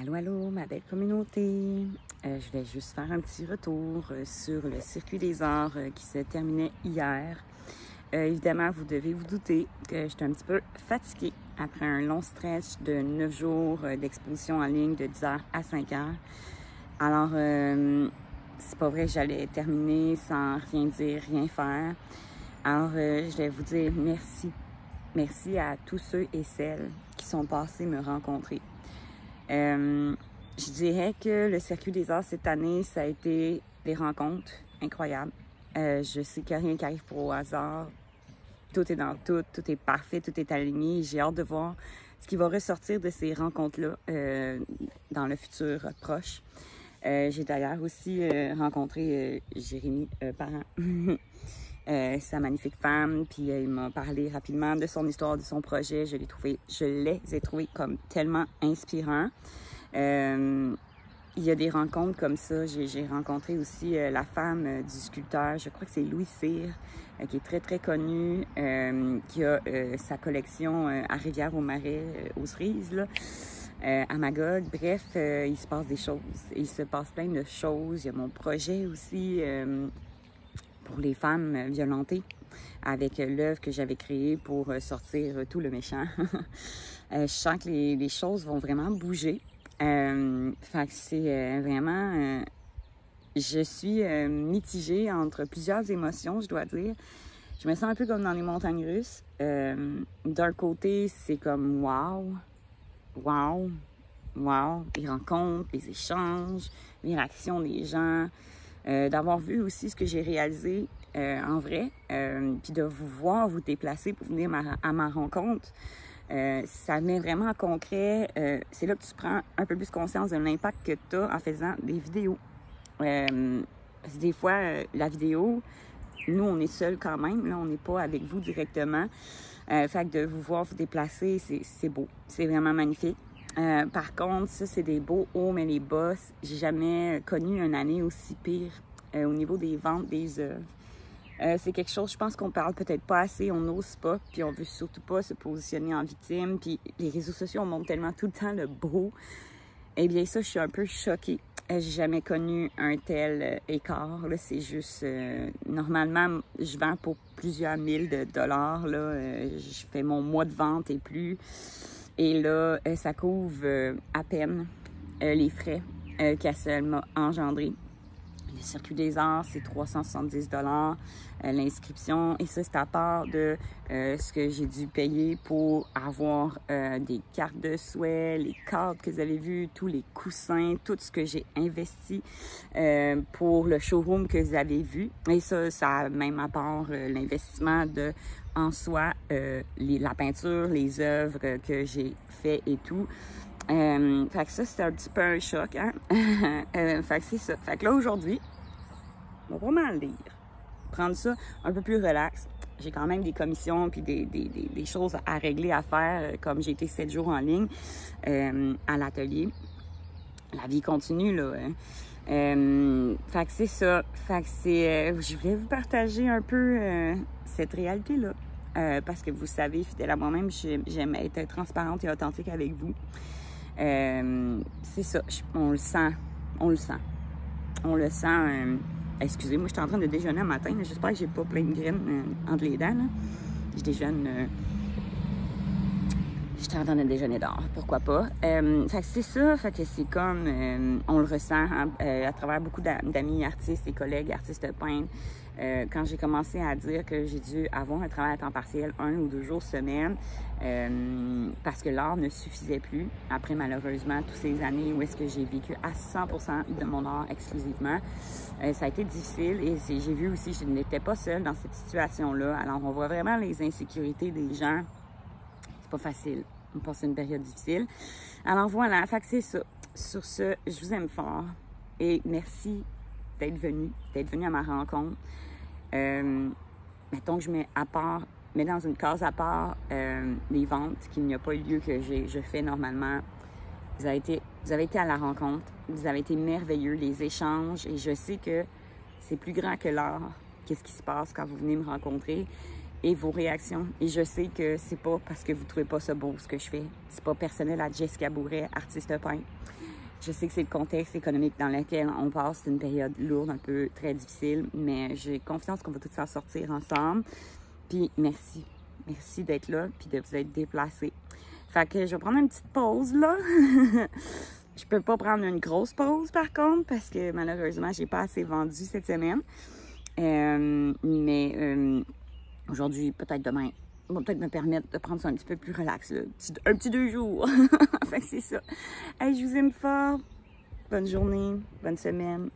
Allô, allô, ma belle communauté. Je vais juste faire un petit retour sur le circuit des arts qui se terminait hier. Évidemment, vous devez vous douter que j'étais un petit peu fatiguée après un long stretch de 9 jours d'exposition en ligne de 10h à 5h. Alors, c'est pas vrai que j'allais terminer sans rien dire, rien faire. Alors, je vais vous dire merci. Merci à tous ceux et celles qui sont passés me rencontrer. Je dirais que le circuit des arts cette année, ça a été des rencontres incroyables. Je sais qu'il n'y a rien qui arrive pour au hasard. Tout est dans tout, tout est parfait, tout est aligné. J'ai hâte de voir ce qui va ressortir de ces rencontres-là dans le futur proche. J'ai d'ailleurs aussi rencontré Jérémy Parent. Sa magnifique femme, puis il m'a parlé rapidement de son histoire, de son projet. Je les ai trouvés comme tellement inspirants. Il y a des rencontres comme ça. J'ai rencontré aussi la femme du sculpteur, je crois que c'est Louis Cyr, qui est très, très connu, qui a sa collection à Rivière-au-Marais, aux Cerises, là. À Magog. Bref, il se passe des choses. Il se passe plein de choses. Il y a mon projet aussi pour les femmes violentées, avec l'œuvre que j'avais créée pour sortir tout le méchant. Je sens que les choses vont vraiment bouger. Fait que c'est vraiment... je suis mitigée entre plusieurs émotions, je dois dire. Je me sens un peu comme dans les montagnes russes. D'un côté, c'est comme wow, wow, wow, les rencontres, les échanges, les réactions des gens. D'avoir vu aussi ce que j'ai réalisé en vrai, puis de vous voir vous déplacer pour venir à ma rencontre. Ça met vraiment en concret. C'est là que tu prends un peu plus conscience de l'impact que tu as en faisant des vidéos. Parce que des fois, la vidéo, nous, on est seuls quand même. Là, on n'est pas avec vous directement. Fait que de vous voir vous déplacer, c'est beau. C'est vraiment magnifique. Par contre, ça, c'est des beaux hauts, mais les bas, j'ai jamais connu une année aussi pire au niveau des ventes des œuvres. C'est quelque chose, je pense qu'on parle peut-être pas assez, on n'ose pas, puis on veut surtout pas se positionner en victime, puis les réseaux sociaux, on montre tellement tout le temps le beau. Eh bien, ça, je suis un peu choquée. J'ai jamais connu un tel écart, là, c'est juste... normalement, je vends pour plusieurs mille de dollars, là, je fais mon mois de vente et plus... Et là, ça couvre à peine les frais qu'elle m'a engendrés. Le circuit des arts, c'est 370 $ l'inscription. Et ça, c'est à part de ce que j'ai dû payer pour avoir des cartes de souhait, les cadres que vous avez vus, tous les coussins, tout ce que j'ai investi pour le showroom que vous avez vu. Et ça même à part l'investissement de en soi, la peinture, les œuvres que j'ai fait et tout. Fait que ça, c'était un petit peu un choc, hein? Fait que c'est ça. Fait que là, aujourd'hui, on va vraiment le lire. Prendre ça un peu plus relax. J'ai quand même des commissions puis des choses à régler, à faire, comme j'ai été 7 jours en ligne à l'atelier. La vie continue, là. Fait que c'est ça. Fait que c'est... je voulais vous partager un peu cette réalité-là. Parce que vous savez, fidèle à moi-même, j'aime être transparente et authentique avec vous. C'est ça. On le sent. On le sent. On le sent. Excusez-moi, je suis en train de déjeuner un matin. J'espère que j'ai pas plein de graines entre les dents. Là. Je déjeune... J'étais en train de déjeuner dehors, pourquoi pas. Fait que c'est ça, fait que c'est comme, on le ressent hein, à travers beaucoup d'amis artistes et collègues artistes peintres. Quand j'ai commencé à dire que j'ai dû avoir un travail à temps partiel 1 ou 2 jours semaine, parce que l'art ne suffisait plus. Après, malheureusement, toutes ces années où est-ce que j'ai vécu à 100% de mon art exclusivement, ça a été difficile et j'ai vu aussi que je n'étais pas seule dans cette situation-là. Alors, on voit vraiment les insécurités des gens. C'est pas facile. On passe une période difficile. Alors voilà, fait que c'est ça. Sur ce, je vous aime fort et merci d'être venu à ma rencontre. Mettons que je mets dans une case à part les ventes qu'il n'y a pas eu lieu que je fais normalement. Vous avez été à la rencontre, vous avez été merveilleux, les échanges et je sais que c'est plus grand que l'art. Qu'est-ce qui se passe quand vous venez me rencontrer? Et vos réactions. Et je sais que c'est pas parce que vous trouvez pas ça beau ce que je fais. C'est pas personnel à Jessica Bourret, artiste peintre. Je sais que c'est le contexte économique dans lequel on passe, c'est une période lourde, un peu très difficile, mais j'ai confiance qu'on va tous s'en sortir ensemble. Puis merci. Merci d'être là, puis de vous être déplacés. Fait que je vais prendre une petite pause, là. Je peux pas prendre une grosse pause, par contre, parce que malheureusement, j'ai pas assez vendu cette semaine. Mais aujourd'hui, peut-être demain, on va peut-être me permettre de prendre ça un petit peu plus relax, là. Un petit 2 jours. Fait que c'est ça. Hey, je vous aime fort. Bonne journée, bonne semaine.